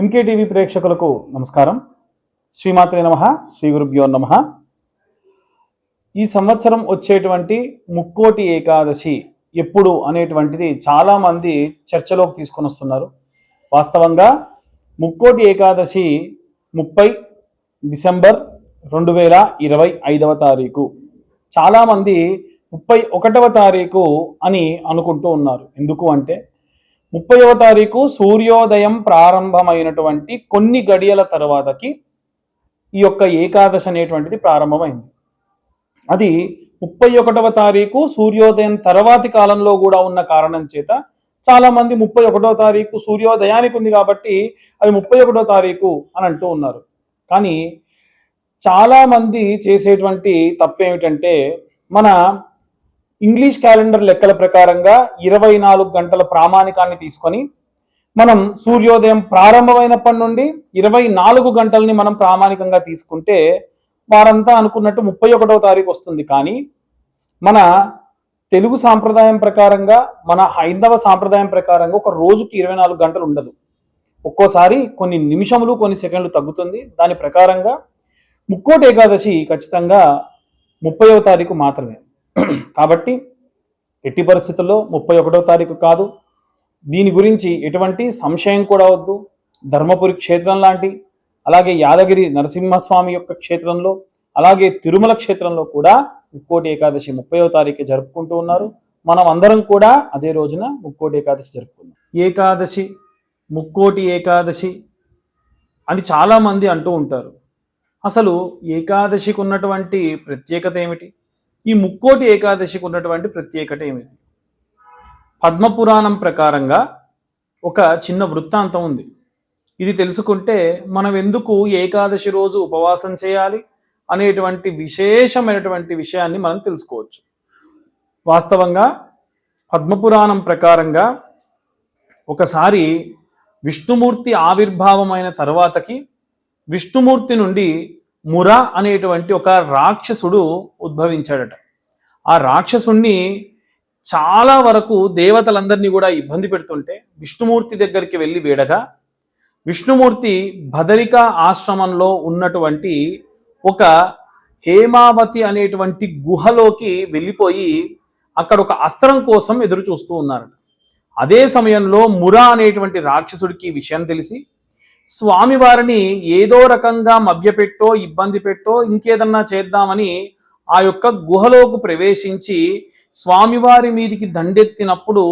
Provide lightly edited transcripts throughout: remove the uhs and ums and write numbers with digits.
MKTV ప్రేక్షకులకు నమస్కారం. శ్రీమాత్రే నమః, శ్రీ గురుభ్యో నమః. ఈ సంవత్సరం వచ్చేటువంటి ముక్కోటి ఏకాదశి ఎప్పుడు అనేటువంటిది చాలామంది చర్చలోకి తీసుకొని వస్తున్నారు. వాస్తవంగా ముక్కోటి ఏకాదశి 30 డిసెంబర్ 2025వ తారీఖు. చాలామంది 31వ తారీఖు అని అనుకుంటూ ఉన్నారు. ఎందుకు అంటే 30వ తారీఖు సూర్యోదయం ప్రారంభమైనటువంటి కొన్ని గడియల తర్వాతకి ఈ యొక్క ఏకాదశి అనేటువంటిది ప్రారంభమైంది. అది 31వ తారీఖు సూర్యోదయం తర్వాతి కాలంలో కూడా ఉన్న కారణం చేత చాలామంది 31వ తారీఖు సూర్యోదయానికి ఉంది కాబట్టి అది 31వ తారీఖు అని అంటూ ఉన్నారు. కానీ చాలామంది చేసేటువంటి తప్పు ఏమిటంటే మన ఇంగ్లీష్ క్యాలెండర్ లెక్కల ప్రకారంగా 24 గంటల ప్రామాణికాన్ని తీసుకొని మనం సూర్యోదయం ప్రారంభమైనప్పటి నుండి 24 గంటల్ని మనం ప్రామాణికంగా తీసుకుంటే వారంతా అనుకున్నట్టు 31వ తారీఖు వస్తుంది. కానీ మన తెలుగు సాంప్రదాయం ప్రకారంగా, మన హైందవ సాంప్రదాయం ప్రకారంగా ఒక రోజుకి 24 గంటలు ఉండదు. ఒక్కోసారి కొన్ని నిమిషములు కొన్ని సెకండ్లు తగ్గుతుంది. దాని ప్రకారంగా ముక్కోటి ఏకాదశి ఖచ్చితంగా 30వ తారీఖు మాత్రమే. కాబట్టి ఎట్టి పరిస్థితుల్లో 31వ తారీఖు కాదు. దీని గురించి ఎటువంటి సంశయం కూడా వద్దు. ధర్మపురి క్షేత్రం లాంటి, అలాగే యాదగిరి నరసింహస్వామి యొక్క క్షేత్రంలో, అలాగే తిరుమల క్షేత్రంలో కూడా ముక్కోటి ఏకాదశి 30వ తారీఖు జరుపుకుంటూ ఉన్నారు. మనం అందరం కూడా అదే రోజున ముక్కోటి ఏకాదశి జరుపుకున్నాం. ఏకాదశి, ముక్కోటి ఏకాదశి అని చాలామంది అంటూ ఉంటారు. అసలు ఏకాదశికి ఉన్నటువంటి ప్రత్యేకత ఏమిటి? ఈ ముక్కోటి ఏకాదశికి ఉన్నటువంటి ప్రత్యేకత ఏమిటి? పద్మపురాణం ప్రకారంగా ఒక చిన్న వృత్తాంతం ఉంది. ఇది తెలుసుకుంటే మనం ఎందుకు ఏకాదశి రోజు ఉపవాసం చేయాలి అనేటువంటి విశేషమైనటువంటి విషయాన్ని మనం తెలుసుకోవచ్చు. వాస్తవంగా పద్మపురాణం ప్రకారంగా ఒకసారి విష్ణుమూర్తి ఆవిర్భావమైన తర్వాతకి విష్ణుమూర్తి నుండి ముర అనేటువంటి ఒక రాక్షసుడు ఉద్భవించాడట. ఆ రాక్షసుణ్ణి చాలా వరకు దేవతలందరినీ కూడా ఇబ్బంది పెడుతుంటే విష్ణుమూర్తి దగ్గరికి వెళ్ళి వేడగా విష్ణుమూర్తి బదరిక ఆశ్రమంలో ఉన్నటువంటి ఒక హేమావతి అనేటువంటి గుహలోకి వెళ్ళిపోయి అక్కడ ఒక అస్త్రం కోసం ఎదురు చూస్తూ ఉన్నారట. అదే సమయంలో ముర అనేటువంటి రాక్షసుడికి విషయం తెలిసి స్వామివారిని ఏదో రకంగా మభ్యపెట్టో, ఇబ్బంది పెట్టో, ఇంకేదన్నా చేద్దామని ఆ యొక్క గుహలోకి ప్రవేశించి స్వామివారి మీదికి దండెత్తినప్పుడు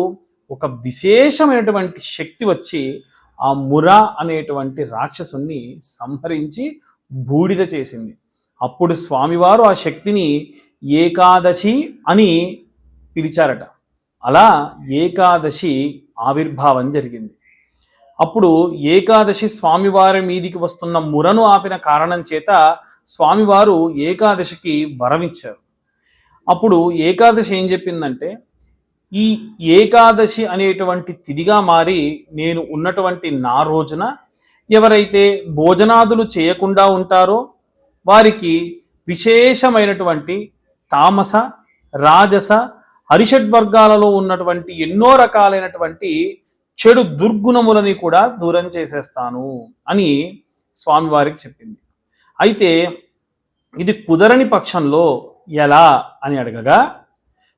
ఒక విశేషమైనటువంటి శక్తి వచ్చి ఆ ముర అనేటువంటి రాక్షసుని సంహరించి బూడిద చేసింది. అప్పుడు స్వామివారు ఆ శక్తిని ఏకాదశి అని పిలిచారట. అలా ఏకాదశి ఆవిర్భావం జరిగింది. అప్పుడు ఏకాదశి స్వామివారి మీదికి వస్తున్న మురను ఆపిన కారణం చేత స్వామివారు ఏకాదశికి వరమిచ్చారు. అప్పుడు ఏకాదశి ఏం చెప్పిందంటే, ఈ ఏకాదశి అనేటువంటి తిథిగా మారి నేను ఉన్నటువంటి నా రోజున ఎవరైతే భోజనాదులు చేయకుండా ఉంటారో వారికి విశేషమైనటువంటి తామస, రాజస, అరిషడ్వర్గాలలో ఉన్నటువంటి ఎన్నో రకాలైనటువంటి చెడు దుర్గుణములని కూడా దూరం చేసేస్తాను అని స్వామివారికి చెప్పింది. అయితే ఇది కుదరని పక్షంలో ఎలా అని అడగగా,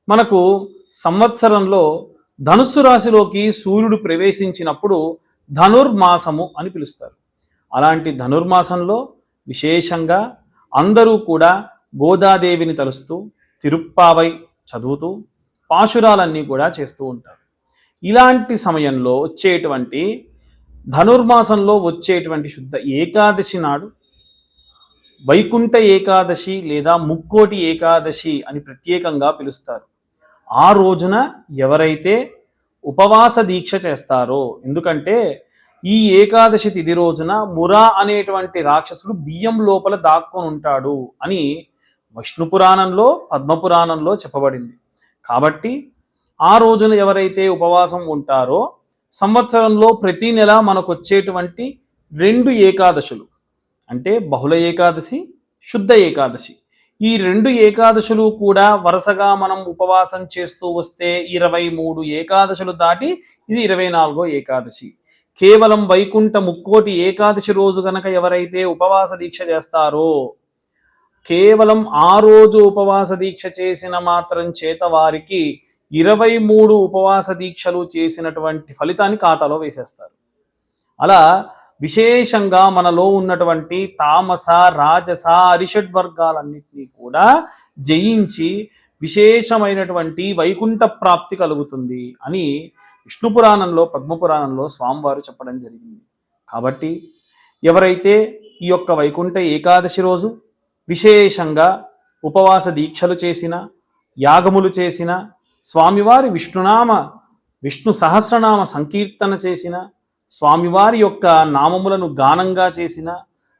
మనకు సంవత్సరంలో ధనుస్సు రాశిలోకి సూర్యుడు ప్రవేశించినప్పుడు ధనుర్మాసము అని పిలుస్తారు. అలాంటి ధనుర్మాసంలో విశేషంగా అందరూ కూడా గోదాదేవిని తలుస్తూ తిరుప్పావై చదువుతూ పాశురాలన్నీ కూడా చేస్తూ ఉంటారు. ఇలాంటి సమయంలో వచ్చేటువంటి ధనుర్మాసంలో వచ్చేటువంటి శుద్ధ ఏకాదశి నాడు వైకుంఠ ఏకాదశి లేదా ముక్కోటి ఏకాదశి అని ప్రత్యేకంగా పిలుస్తారు. ఆ రోజున ఎవరైతే ఉపవాస దీక్ష చేస్తారో, ఎందుకంటే ఈ ఏకాదశి తిథి రోజున మురా అనేటువంటి రాక్షసుడు బియ్యం లోపల దాక్కొని ఉంటాడు అని విష్ణు పురాణంలో, పద్మపురాణంలో చెప్పబడింది. కాబట్టి ఆ రోజున ఎవరైతే ఉపవాసం ఉంటారో సంవత్సరంలో ప్రతి నెల మనకు వచ్చేటువంటి 2 ఏకాదశులు, అంటే బహుళ ఏకాదశి, శుద్ధ ఏకాదశి, ఈ 2 ఏకాదశులు కూడా వరుసగా మనం ఉపవాసం చేస్తూ వస్తే 23 ఏకాదశులు దాటి ఇది 24వ ఏకాదశి. కేవలం వైకుంఠ ముక్కోటి ఏకాదశి రోజు గనక ఎవరైతే ఉపవాస దీక్ష చేస్తారో, కేవలం ఆ రోజు ఉపవాస దీక్ష చేసిన మాత్రం చేత వారికి 23 ఉపవాస దీక్షలు చేసినటువంటి ఫలితాన్ని ఖాతాలో వేసేస్తారు. అలా విశేషంగా మనలో ఉన్నటువంటి తామస, రాజస, అరిషడ్ వర్గాలన్నింటినీ కూడా జయించి విశేషమైనటువంటి వైకుంఠ ప్రాప్తి కలుగుతుంది అని విష్ణు పురాణంలో, పద్మపురాణంలో స్వామివారు చెప్పడం జరిగింది. కాబట్టి ఎవరైతే ఈ యొక్క వైకుంఠ ఏకాదశి రోజు విశేషంగా ఉపవాస దీక్షలు చేసిన, యాగములు చేసిన, స్వామివారి విష్ణు సహస్రనామ సంకీర్తన చేసిన, స్వామివారి యొక్క నామములను గానంగా చేసిన,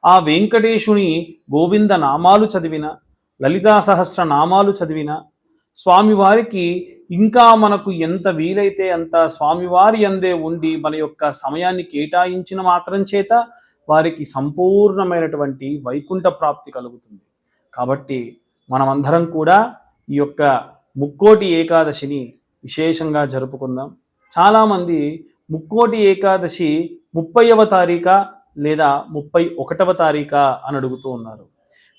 ఆ వెంకటేశుని గోవింద నామాలు చదివిన, లలితా సహస్ర నామాలు చదివిన, స్వామివారికి ఇంకా మనకు ఎంత వీలైతే అంత స్వామివారి అందే ఉండి మన యొక్క సమయాన్ని కేటాయించిన మాత్రం చేత వారికి సంపూర్ణమైనటువంటి వైకుంఠ ప్రాప్తి కలుగుతుంది. కాబట్టి మనమందరం కూడా ఈ యొక్క ముక్కోటి ఏకాదశిని విశేషంగా జరుపుకుందాం. చాలామంది ముక్కోటి ఏకాదశి 30వ తారీఖా లేదా 31వ తారీఖా అని అడుగుతూ ఉన్నారు.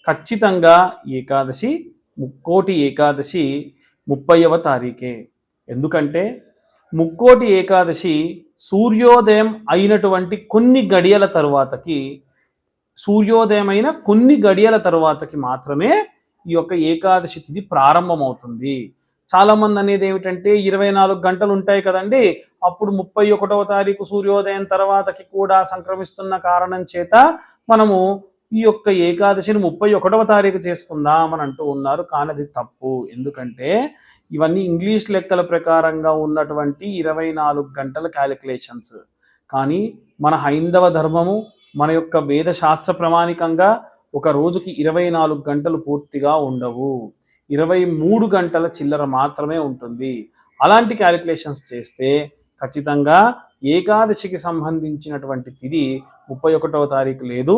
ఖచ్చితంగా ఏకాదశి, ముక్కోటి ఏకాదశి 30వ తారీఖే. ఎందుకంటే ముక్కోటి ఏకాదశి సూర్యోదయం అయినటువంటి కొన్ని గడియల తరువాతకి మాత్రమే ఈ యొక్క ఏకాదశి తిథి ప్రారంభమవుతుంది. చాలామంది అనేది ఏమిటంటే 24 గంటలు ఉంటాయి కదండి, అప్పుడు 31వ తారీఖు సూర్యోదయం తర్వాతకి కూడా సంక్రమిస్తున్న కారణం చేత మనము ఈ యొక్క ఏకాదశిని 31వ తారీఖు చేసుకుందామని అంటూ ఉన్నారు. కానీ అది తప్పు. ఎందుకంటే ఇవన్నీ ఇంగ్లీష్ లెక్కల ప్రకారంగా ఉన్నటువంటి 24 గంటల క్యాలిక్యులేషన్స్. కానీ మన హైందవ ధర్మము, మన యొక్క వేదశాస్త్ర ప్రమాణికంగా ఒక రోజుకి 24 గంటలు పూర్తిగా ఉండవు, 23 గంటల చిల్లర మాత్రమే ఉంటుంది. అలాంటి క్యాలిక్యులేషన్స్ చేస్తే ఖచ్చితంగా ఏకాదశికి సంబంధించినటువంటి తిథి 31వ తారీఖు లేదు,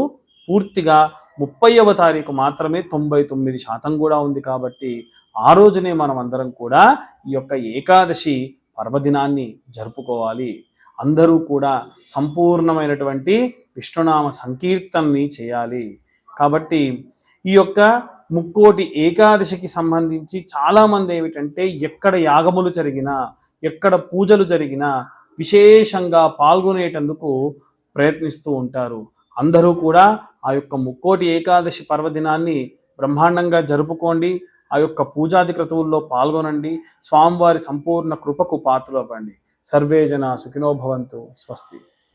పూర్తిగా 30వ తారీఖు మాత్రమే 99% కూడా ఉంది. కాబట్టి ఆ రోజునే మనం అందరం కూడా ఈ యొక్క ఏకాదశి పర్వదినాన్ని జరుపుకోవాలి. అందరూ కూడా సంపూర్ణమైనటువంటి విష్ణునామ సంకీర్తనని చేయాలి. కాబట్టి ఈ యొక్క ముక్కోటి ఏకాదశికి సంబంధించి చాలామంది ఏమిటంటే ఎక్కడ యాగములు జరిగినా, ఎక్కడ పూజలు జరిగినా విశేషంగా పాల్గొనేటందుకు ప్రయత్నిస్తూ ఉంటారు. అందరూ కూడా ఆ యొక్క ముక్కోటి ఏకాదశి పర్వదినాన్ని బ్రహ్మాండంగా జరుపుకోండి. ఆ యొక్క పూజాది క్రతువుల్లో పాల్గొనండి. స్వామివారి సంపూర్ణ కృపకు పాత్రలు అవ్వండి. సర్వే జన సుఖినో భవంతు. స్వస్తి.